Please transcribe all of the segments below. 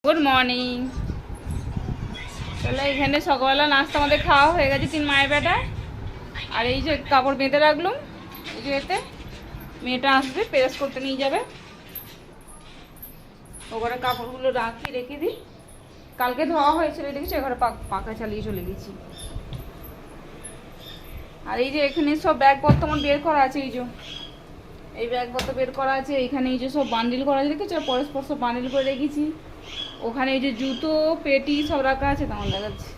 Good morning. তাহলে এখানে সকালবেলা নাস্তা আমাদের খাওয়া হয়ে গেছে, 3 মায়ের বেটা। আর এই যে কাপড় বেঁধে রাখলাম, এই যে এতে মেয়েটা আসবে প্রেস করতে নিয়ে যাবে, ওখানে কাপড়গুলো রেখে দিই। কালকে ধোয়া হয়েছিল, দেখেছি ওখানে পাখা চালিয়ে চলে গেছি। আর এই যে এখানে সব ব্যাগপত্র আমার বের করা আছে, এই ব্যাগপত্র বের করা আছে। এইখানে এই যে সব বান্ডিল করা আছে, দেখেছো পরস্পর সব বান্ডিল করে রেখেছি। ওখানে এই যে জুতো পেটি সব রাখা আছে, তেমন দেখাচ্ছে।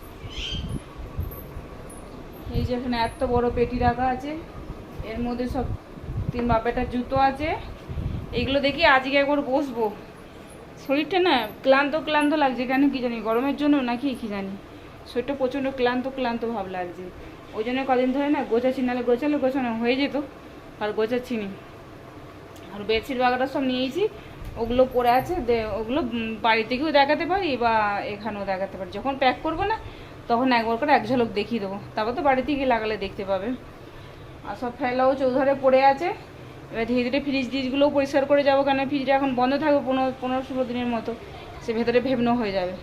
এই যে এখানে এত বড় পেটি রাখা আছে, এর মধ্যে সব 3 বাপেটার জুতো আছে। এইগুলো দেখি আজকে একবার বসবো। শরীরটা না ক্লান্ত ক্লান্ত লাগছে, কেন কি জানি, গরমের জন্য নাকি কি জানি, শরীরটা প্রচণ্ড ক্লান্ত ক্লান্ত ভাব লাগছে। ওই জন্য কদিন ধরে না গোছাচ্ছি, নাহলে গোছানো হয়ে যেত, আর গোছাচ্ছি নি। আর বেডশিট বাগাটা সব নিয়েছি, ওগুলো পরে আছে, ওগুলো বাড়ি থেকেও দেখাতে পারি বা এখানেও দেখাতে পারি। যখন প্যাক করবো না তখন একবার করে এক ঝলক দেখিয়ে দেবো, তারপর তো বাড়ি থেকে লাগালে দেখতে পাবে। আর সব ফেলাও চৌধারে পড়ে আছে। এবার ধীরে ধীরে ফ্রিজগুলোও পরিষ্কার করে যাবো, কেন ফ্রিজটা এখন বন্ধ থাকবে 15-16 দিনের মতো, সে ভেতরে ভেবনো হয়ে যাবে।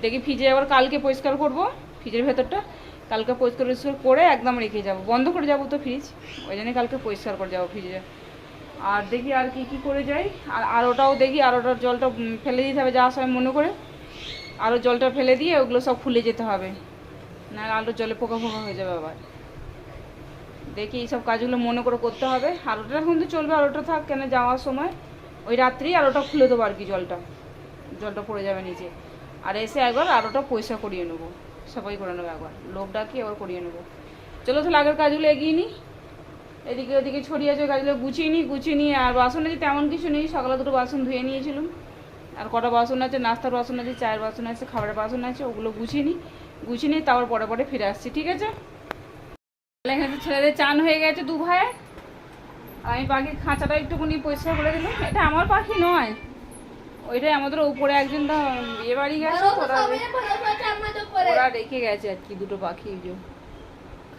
দেখি ফ্রিজে আবার কালকে পরিষ্কার করবো, ফ্রিজের ভেতরটা কালকে পরিষ্কার করে একদম রেখে যাবো, বন্ধ করে যাবো তো ফ্রিজ, ওই জন্য কালকে পরিষ্কার করে যাবো ফ্রিজে। আর দেখি আর কি করে যাই। আর ওটাও দেখি, আর ওটার জলটা ফেলে দিতে হবে যাওয়ার সময় মনে করে, আরও জলটা ফেলে দিয়ে ওগুলো সব খুলে যেতে হবে, না আলুর জলে পোকা হয়ে যাবে আবার। দেখি এইসব কাজগুলো মনে করে করতে হবে। আর ওটা কিন্তু চলবে, আর ওটা থাক, কেন যাওয়ার সময় ওই রাত্রি আর ওটা খুলে দেবো আর কি, জলটা পড়ে যাবে নিচে। আর এসে একবার আর ওটা পয়সা করিয়ে নেবো, সবাই করে নেবো একবার, লোক ডাকি আবার করিয়ে নেবো। চলো তাহলে আগের কাজগুলো এগিয়ে নিই। এদিকে ওদিকে ছড়িয়ে আছে, কাজগুলো গুছিয়ে নিই। আর বাসন আছে তেমন কিছু নেই, সকালে 2টো বাসন ধুয়ে নিয়েছিলাম, আর কটা বাসন আছে, নাস্তার বাসন আছে, চায়ের বাসন আছে, খাবারের বাসন আছে, ওগুলো গুছিয়ে নিই তারপর পরে ফিরে আসছি, ঠিক আছে? এখানে ছেলেদের চান হয়ে গেছে 2 ভাইয়ের। আমি পাখির খাঁচাটা একটুখানি পরিষ্কার করে দিলাম। এটা আমার পাখি নয়, ওইটাই আমাদের উপরে একজন বিয়ে বাড়ি গেছে, ওরা রেখে গেছে আর কি 2টো পাখি।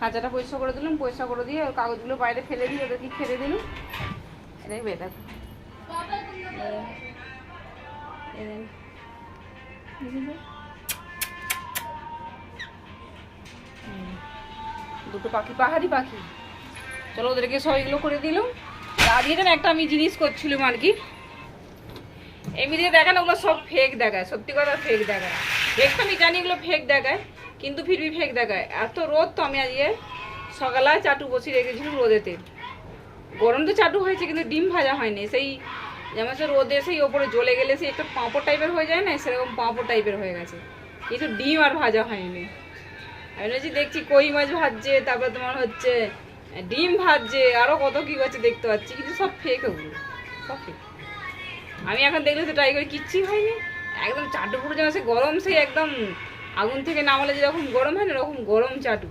খাঁচাটা পরিষ্কার করে দিলাম, পরিষ্কার করে দিয়ে ওর কাগজগুলো বাইরে ফেলে দিয়ে ওদেরকে খেতে দিলাম। দেখবে দেখো, দুটো পাখি, পাহাড়ি পাখি। চলো ওদেরকে সব এগুলো করে দিলাম। আজকে একটা আমি জিনিস করছিলাম আর কি, এমনিতে দেখান ওগুলো সব ফেক দেখায়, সত্যি কথা ফেক দেখায়। দেখতে আমি জানি এগুলো ফেক দেখায়, কিন্তু ফিরবি ফেক দেখায়। এত রোদ তো, আমি আজকে সকালে চাটু বসিয়ে রেখেছিলাম রোদেতে। গরম তো চাটু হয়েছে, কিন্তু ডিম ভাজা হয়নি। সেই যেমন সে রোদে সেই ওপরে জ্বলে গেলে সেই একটা পাঁপড় টাইপের হয়ে যায় না, সেরকম পাঁপড় টাইপের হয়ে গেছে, কিন্তু ডিম আর ভাজা হয়নি। আমি বলছি দেখছি কই মাছ ভাজছে, তারপরে তোমার হচ্ছে ডিম ভাজছে, আরও কত কী করছে দেখতে পাচ্ছি, কিন্তু সব ফেক, ওগুলো সব ফেক। আমি এখন দেখলে তো ট্রাই করে, কিচ্ছুই হয়নি। একদম চাটু পুরো যেন সে গরম, সেই একদম আগুন থেকে নামালে যেরকম গরম হয় না, ওরকম গরম চাটু।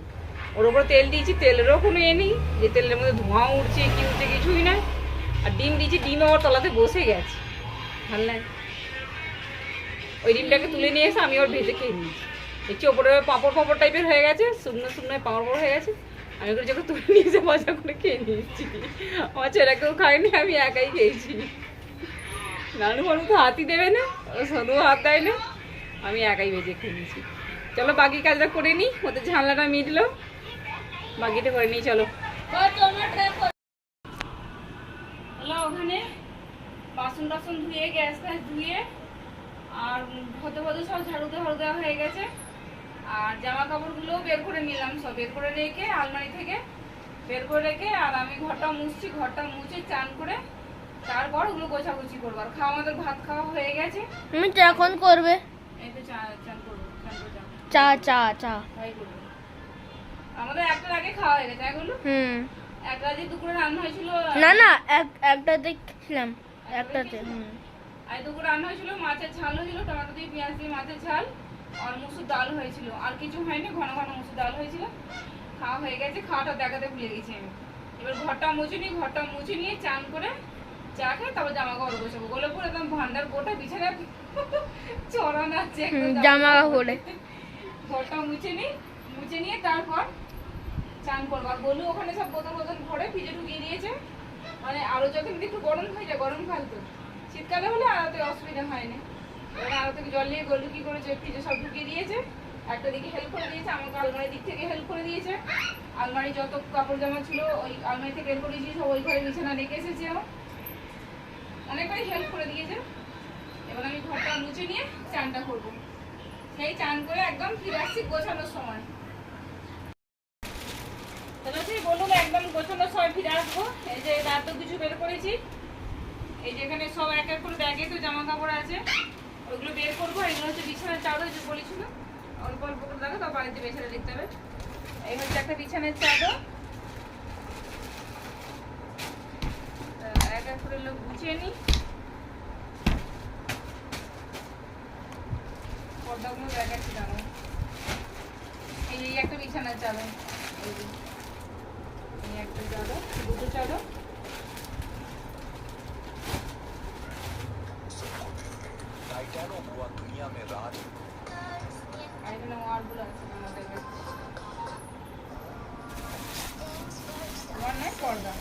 ওর ওপরে তেল দিয়েছি, তেলেরও কোনো নেই যে তেলের মধ্যে ধোঁয়া উঠছে কি উঠছে, কিছুই নাই। আর ডিম দিয়েছি, ডিম আবার তলাতে বসে গেছে, ভাল লাগে। ওই ডিমটাকে তুলে নিয়ে এসে আমি ওর ভেজে খেয়ে নিয়েছি। দেখছি ওপরে পাঁপড় টাইপের হয়ে গেছে, শুকনো পাঁপড় হয়ে গেছে। আমি ওগুলো যখন তুলে নিয়ে এসে মজা করে খেয়ে নিয়েছি। আমার ছেলে কেউ খায়নি, আমি একাই খেয়েছি। নানু বানু তো হাতই দেবে না, সোনুও হাত দেয় না, আমি একাই ভেজে খেয়ে নিয়েছি। চলো বাকি কাজটা করে নিই, ওদের ঝামেলাটা মিটলো, বাকিটা করে নিই। চলো ওখানে বাসন টাসন ধুয়ে, গ্যাস ধুয়ে, আর হতে সব ঝাড়ু দেওয়া হয়ে গেছে। আর জামা কাপড়গুলোও বের করে নিলাম, সব বের করে রেখে আলমারি থেকে বের করে রেখে, আর আমি ঘরটা মুছে চান করে তারপর ওগুলো গোছাগুছি করবো। আর আমাদের ভাত খাওয়া হয়ে গেছে। তুমি এখন করবে? এই তো চান করবো, চা তাই করবো। আমাদের একটার আগে খাওয়া হয়ে গেছে এগুলো। একটা যে দুপুরে রান্না হয়েছিল, না একটা দেখছিলাম, একটাতে। আর দুপুরে রান্না হয়েছিল, মাছের ঝাল হয়েছিল, টমেটো দিয়ে পেঁয়াজ দিয়ে মাছের ঝাল, আর মুসুর ডাল হয়েছিল, আর কিছু হয়নি, ঘন ঘন মুসুর ডাল হয়েছিল। খাওয়া হয়ে গেছে, খাওয়াটা দেখাতে ভুলে গেছি আমি। এবার ঘরটা মুছে নিয়ে চান করে চা খেয়ে তারপর জামা কাপড় গোছাবো। গোলে পুরো একদম ভান্ডার গোটা বিছানা চড়ানো আছে জামা কাপড়ে। ঘরটা মুছে নিয়ে তারপর চান করবো। আর বলু ওখানে সব বোতল ভরে ফ্রিজে ঢুকিয়ে দিয়েছে, মানে আরো যখন একটু গরম হয়ে যায়, গরমকাল তো, শীতকালে হলে আর অসুবিধা হয় না। এবার আরো থেকে জল নিয়ে গোলু কি করেছে, ফ্রিজে সব ঢুকিয়ে দিয়েছে। একটা দিকে হেল্প করে দিয়েছে, আমাকে আলমারির দিক থেকে হেল্প করে দিয়েছে। আলমারি যত কাপড় জামা ছিল ওই আলমারি থেকে বের করে দিয়েছি, সব ওই ঘরে বিছানা রেখে এসেছে। অনেকবারই হেল্প করে দিয়েছে। এবার আমি ঘরটা মুছে নিয়ে চানটা করবো। সেই চান করে একদম ফিরে আসছি গোছানোর সময়। তাহলে সেই বলুন একদম গোছানোর সময় ফিরে আসবো। এই যে এত কিছু বের করেছি, এই যে এখানে সব এক এক করে ব্যাগে তো জামা কাপড় আছে, ওইগুলো বের করবো। এগুলো হচ্ছে বিছানার চাদর, যে বলেছিল অল্প অল্প করে দেখো, তো বাড়িতে বেছানা দেখতে হবে। এই হচ্ছে একটা বিছানার চাদর, এক এক করে লোক গুছিয়ে নিই। পর্দাগুলো দেখাচ্ছি জানো, এই একটা বিছানার চাদর, এই একটা চাদর, দুটো চাদর। আর এখানে ওয়ারগুলো আছে আমাদের কাছে, ওয়ার নয় পর্দা।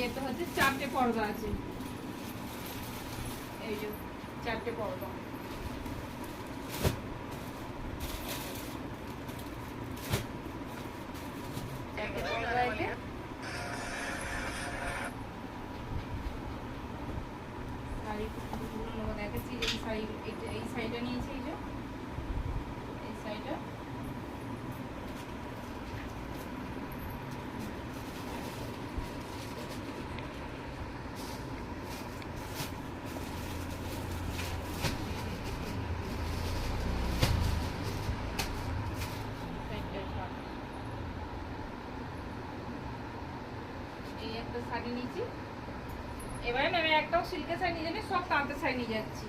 এতে হচ্ছে 4টে পর্দা আছে, এই যে 4টে পর্দা। দেখাচ্ছি এই শাড়িটা নিয়েছি, এই যে এই শাড়িটা। এই একটা শাড়ি নিয়েছি। এবারে আমি একটাও সিল্কের শাড়ি নিয়ে যাচ্ছি, সব তাঁতের শাড়ি নিয়ে যাচ্ছি।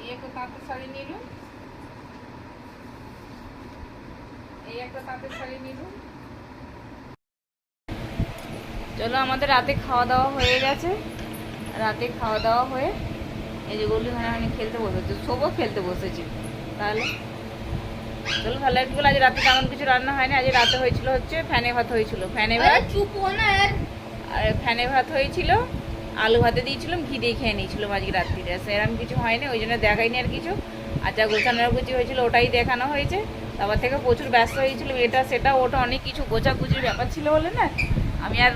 এই একটা তাঁতের শাড়ি নিলাম, এই একটা তাঁতের শাড়ি নিলাম। চলো আমাদের রাতে খাওয়া দাওয়া হয়ে গেছে। রাতে খাওয়া দাওয়া হয়ে এই যে গোলু হানাহানি খেলতে বসেছে, সবও খেলতে বসেছে। তাহলে চলো ভালো একটু। আজ রাতে তেমন কিছু রান্না হয়নি, আজ রাতে হয়েছিল হচ্ছে ফ্যানে ভাত হয়েছিল, ফ্যানে ভাত। আর ফ্যানে ভাত হয়েছিল, আলু ভাতে দিয়েছিলাম, ঘি দিয়ে খেয়ে নিয়েছিলাম আজকে রাত্রিরে। সেরকম কিছু হয়নি, ওই জন্য দেখাইনি আর কিছু। আর যা গোছানোর গুছি হয়েছিল ওটাই দেখানো হয়েছে। তারপর থেকে প্রচুর ব্যস্ত হয়েছিল, এটা সেটা ওটা অনেক কিছু গোছাগুছির ব্যাপার ছিল বলে না আমি আর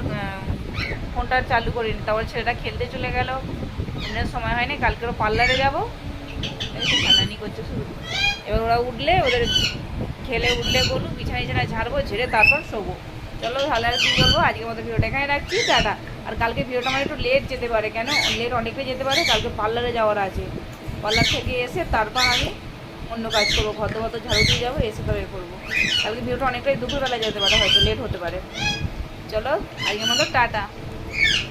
ফোনটা চালু করিনি। তারপর ছেলেটা খেলতে চলে গেল, এমনি সময় হয়নি। কালকেও পার্লারে যাবো, খানানি করছে শুরু। এবার ওরা উঠলে, ওদের খেলে উঠলে বলুন বিছানা ঝাড়বো, ঝেড়ে তারপর শোবো। চলো ভালো আর কি বলবো, আজকের মতো ভিডিওটা এখানে রাখছি, টাটা। আর কালকে ভিডিওটা আমার একটু লেট যেতে পারে, কেন লেট অনেকটাই যেতে পারে, কালকে পার্লারে যাওয়ার আছে। পার্লার থেকে এসে তারপর আমি অন্য কাজ করবো, ঘর ঝাড়ু দিয়ে যাবো, এসে তো বের করবো। কালকে ভিডিওটা অনেকটাই দুপুরবেলায় যেতে পারে, হয়তো লেট হতে পারে। চলো আজকের মতো টাটা।